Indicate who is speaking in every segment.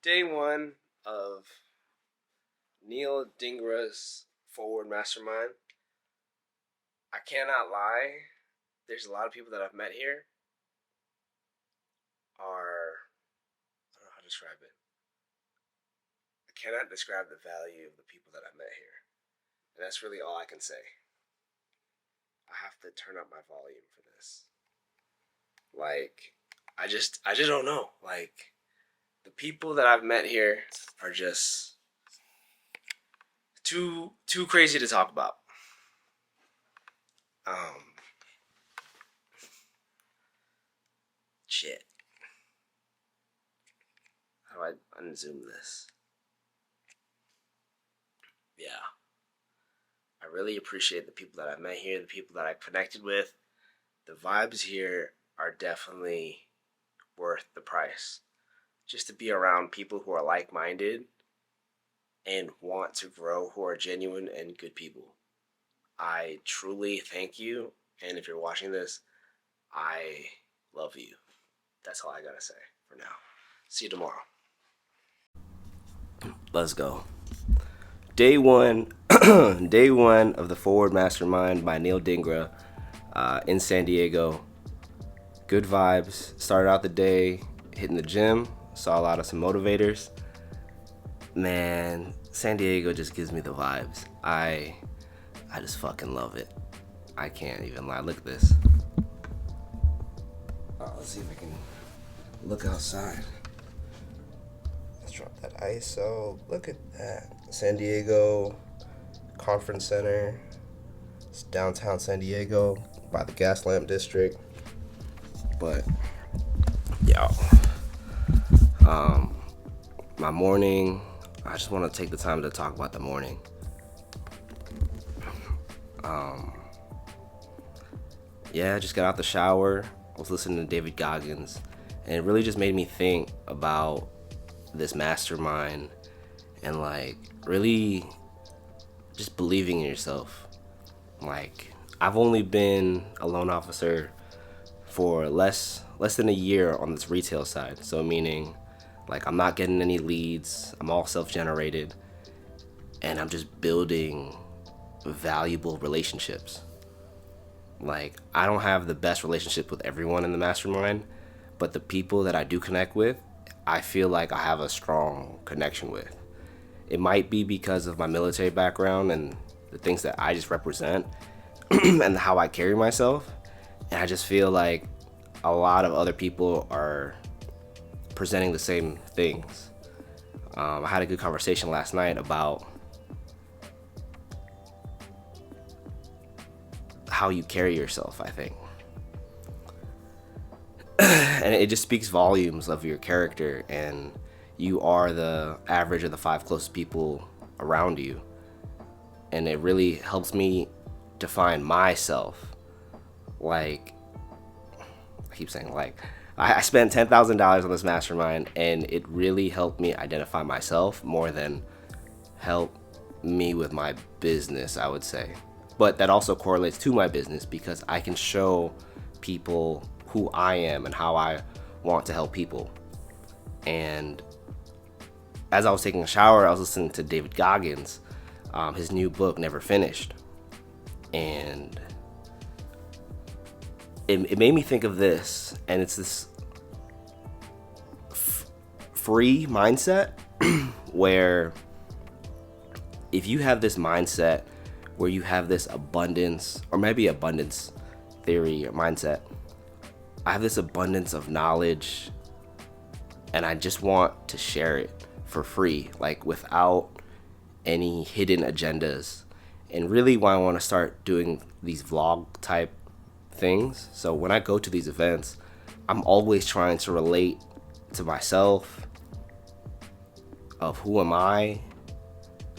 Speaker 1: Day one of Neel Dhingra's Forward Mastermind. I cannot lie. There's a lot of people that I've met here I don't know how to describe it. I cannot describe the value of the people that I've met here. And that's really all I can say. I have to turn up my volume for this. I just don't know. The people that I've met here are just too crazy to talk about. Shit. How do I unzoom this? Yeah. I really appreciate the people that I've met here, the people that I connected with. The vibes here are definitely worth the price. Just to be around people who are like-minded and want to grow, who are genuine and good people. I truly thank you, and if you're watching this, I love you. That's all I gotta say for now. See you tomorrow. Let's go. Day one of the Forward Mastermind by Neel Dhingra in San Diego. Good vibes. Started out the day hitting the gym. Saw a lot of some motivators. Man, San Diego just gives me the vibes. I just fucking love it. I can't even lie. Look at this. Let's see if I can look outside. Let's drop that ISO. Look at that. San Diego Conference Center. It's downtown San Diego by the Gaslamp District. But, yo. My morning, I just want to take the time to talk about the morning. I just got out the shower. I was listening to David Goggins, and it really just made me think about this mastermind and really just believing in yourself. I've only been a loan officer for less than a year on this retail side, so meaning I'm not getting any leads. I'm all self-generated, and I'm just building valuable relationships. I don't have the best relationship with everyone in the mastermind, but the people that I do connect with, I feel like I have a strong connection with. It might be because of my military background and the things that I just represent and how I carry myself. And I just feel like a lot of other people are presenting the same things. I had a good conversation last night about how you carry yourself, I think. And it just speaks volumes of your character, and you are the average of the 5 closest people around you. And it really helps me define myself. I keep saying I spent $10,000 on this mastermind, and it really helped me identify myself more than help me with my business, I would say. But that also correlates to my business because I can show people who I am and how I want to help people. And as I was taking a shower, I was listening to David Goggins, his new book, Never Finished. And it made me think of this, and it's this free mindset where if you have this mindset where you have this abundance, or maybe abundance theory or mindset, I have this abundance of knowledge and I just want to share it for free, without any hidden agendas. And really why I want to start doing these vlog type things. So when I go to these events, I'm always trying to relate to myself of who am I,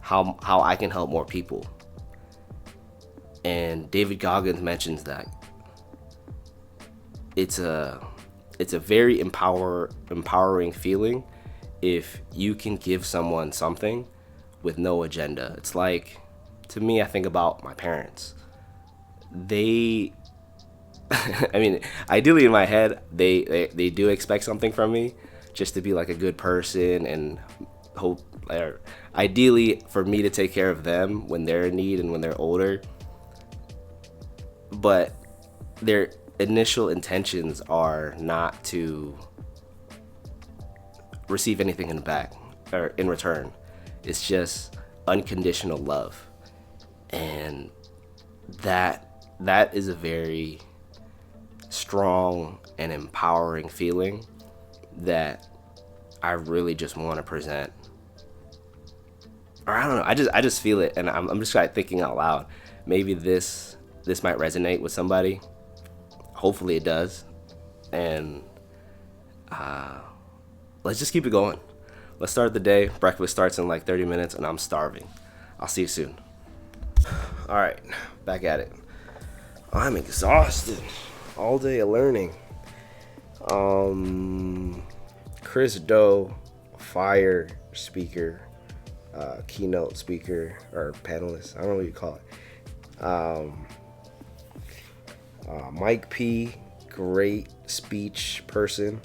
Speaker 1: how I can help more people. And David Goggins mentions that it's a very empowering feeling if you can give someone something with no agenda. It's to me, I think about my parents. They I mean, ideally in my head, they do expect something from me, just to be like a good person and hope, or ideally for me to take care of them when they're in need and when they're older. But their initial intentions are not to receive anything in back or in return. It's just unconditional love. And that is a very strong and empowering feeling that I really just want to present. Or I don't know, I just feel it, and I'm just like thinking out loud. Maybe this might resonate with somebody. Hopefully it does. And let's just keep it going. Let's start the day. Breakfast starts in like 30 minutes and I'm starving. I'll see you soon. All right, back at it. I'm exhausted. All day of learning. Chris Do, fire speaker, keynote speaker, or panelist. I don't know what you call it. Mike P, great speech person.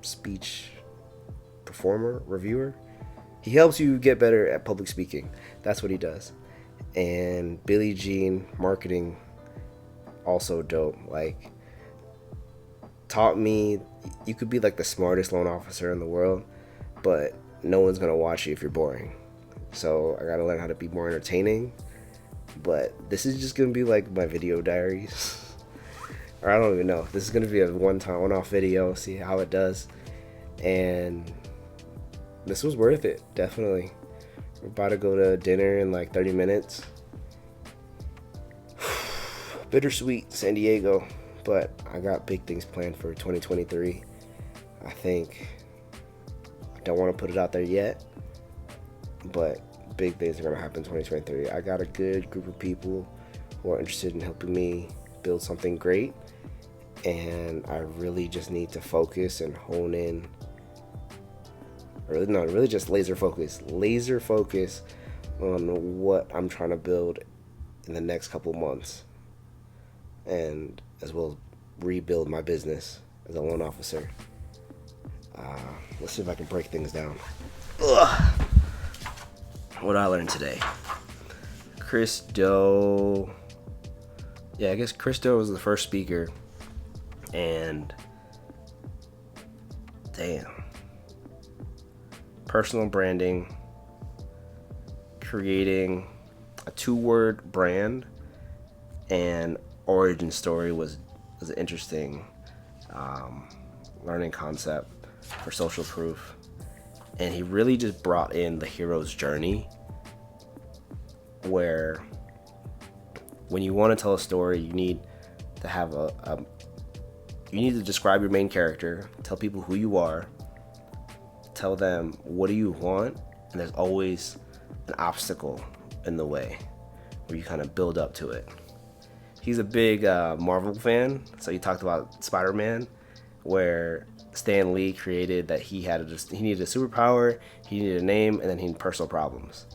Speaker 1: Speech performer, reviewer. He helps you get better at public speaking. That's what he does. And Billie Jean, marketing, also dope. Like, taught me you could be like the smartest loan officer in the world, but no one's gonna watch you if you're boring. So I gotta learn how to be more entertaining. But this is just gonna be like my video diaries. Or I don't even know. This is gonna be a one-off video, see how it does. And this was worth it, definitely. We're about to go to dinner in like 30 minutes. Bittersweet, San Diego. But I got big things planned for 2023. I think I don't want to put it out there yet, but big things are going to happen in 2023. I got a good group of people who are interested in helping me build something great, and I really just need to focus and hone in. Really just laser focus on what I'm trying to build in the next couple months, and as well as rebuild my business as a loan officer. Let's see if I can break things down. What did I learn today? Chris Do. Yeah, I guess Chris Do was the first speaker. And damn. Personal branding. Creating a 2-word brand. And origin story was an interesting learning concept for social proof. And he really just brought in the hero's journey, where when you want to tell a story, you need to have you need to describe your main character, tell people who you are, tell them what do you want, and there's always an obstacle in the way where you kind of build up to it. He's a big Marvel fan, so he talked about Spider-Man, where Stan Lee created that he needed a superpower, he needed a name, and then he had personal problems.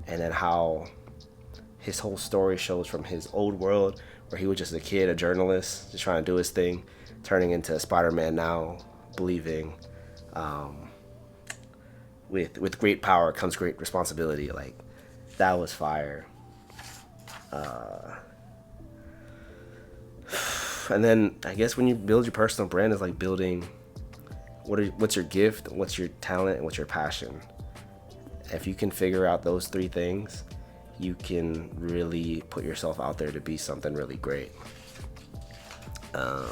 Speaker 1: And then how his whole story shows from his old world, where he was just a kid, a journalist, just trying to do his thing, turning into Spider-Man now, believing with great power comes great responsibility. Like, that was fire. And then I guess when you build your personal brand, it's like building what's your gift, what's your talent, and what's your passion. If you can figure out those 3 things, you can really put yourself out there to be something really great. Yeah,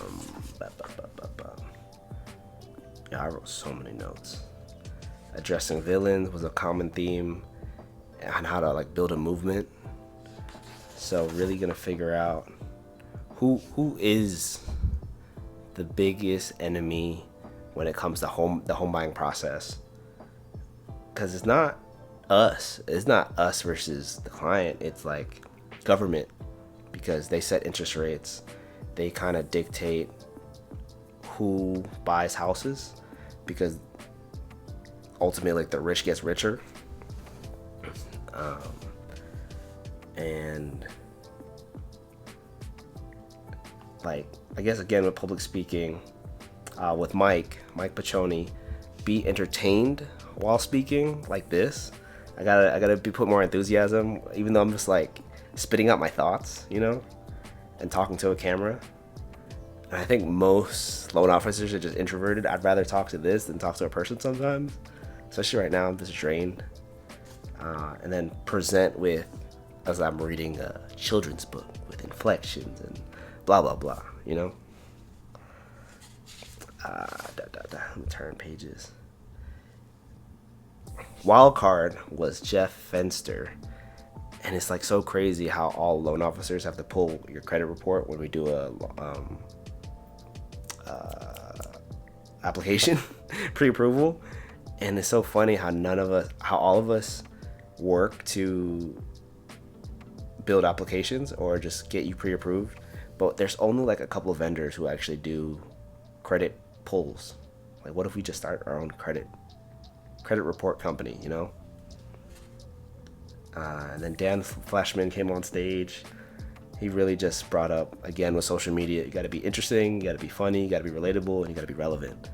Speaker 1: I wrote so many notes. Addressing villains was a common theme on how to like build a movement. So really gonna figure out who is the biggest enemy when it comes to the home buying process. Because it's not us versus the client. It's like government, because they set interest rates. They kind of dictate who buys houses, because ultimately like the rich gets richer. And like, I guess again with public speaking, with Mike Paccioni, be entertained while speaking like this. I gotta put more enthusiasm, even though I'm just like spitting out my thoughts, you know, and talking to a camera. And I think most loan officers are just introverted. I'd rather talk to this than talk to a person sometimes, especially right now. I'm just drained. And then present with, as I'm reading a children's book with inflections and blah blah blah, you know. Let me turn pages. Wild card was Jeff Fenster, and it's like so crazy how all loan officers have to pull your credit report when we do a application pre-approval. And it's so funny how all of us work to build applications or just get you pre-approved, but there's only like a couple of vendors who actually do credit pulls. Like, what if we just start our own credit report company, you know? And then Dan Flashman came on stage. He really just brought up, again, with social media, you got to be interesting, you got to be funny, you got to be relatable, and you got to be relevant.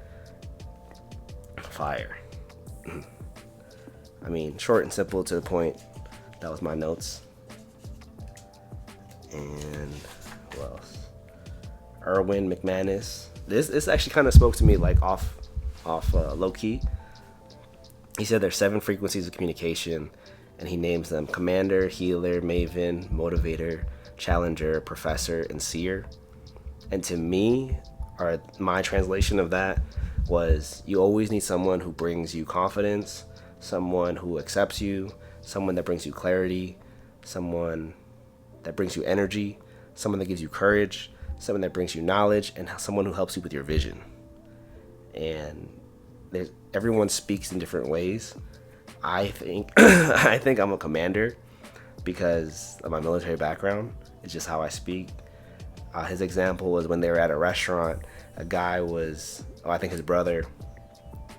Speaker 1: Fire. I mean, short and simple, to the point. That was my notes. And who else? Erwin McManus. This actually kind of spoke to me, like off low key. He said there's 7 frequencies of communication, and he names them: commander, healer, maven, motivator, challenger, professor, and seer. And to me, or my translation of that was, you always need someone who brings you confidence, someone who accepts you, someone that brings you clarity, someone that brings you energy, someone that gives you courage, someone that brings you knowledge, and someone who helps you with your vision. And everyone speaks in different ways. I think I'm a commander because of my military background. It's just how I speak. His example was when they were at a restaurant. A guy was, I think his brother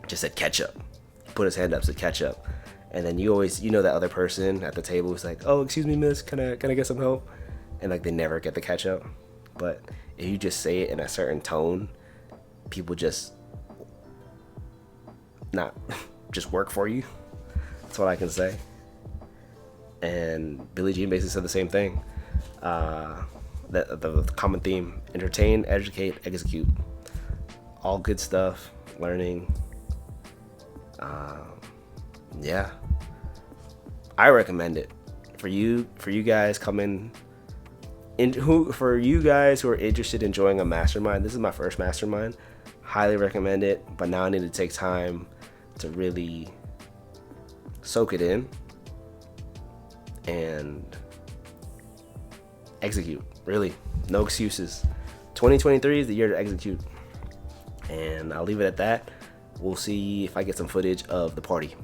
Speaker 1: just said ketchup. He put his hand up, said ketchup. And then you know that other person at the table who's like, oh, excuse me, miss, can I get some help? And like they never get the ketchup. But if you just say it in a certain tone, people just not just work for you. That's what I can say. And Billie Jean basically said the same thing. The common theme: entertain, educate, execute. All good stuff. Learning. Yeah, I recommend it for you guys coming in. For you guys who are interested in joining a mastermind, this is my first mastermind. Highly recommend it. But now I need to take time to really soak it in and execute. Really, no excuses. 2023 is the year to execute, and I'll leave it at that. We'll see if I get some footage of the party.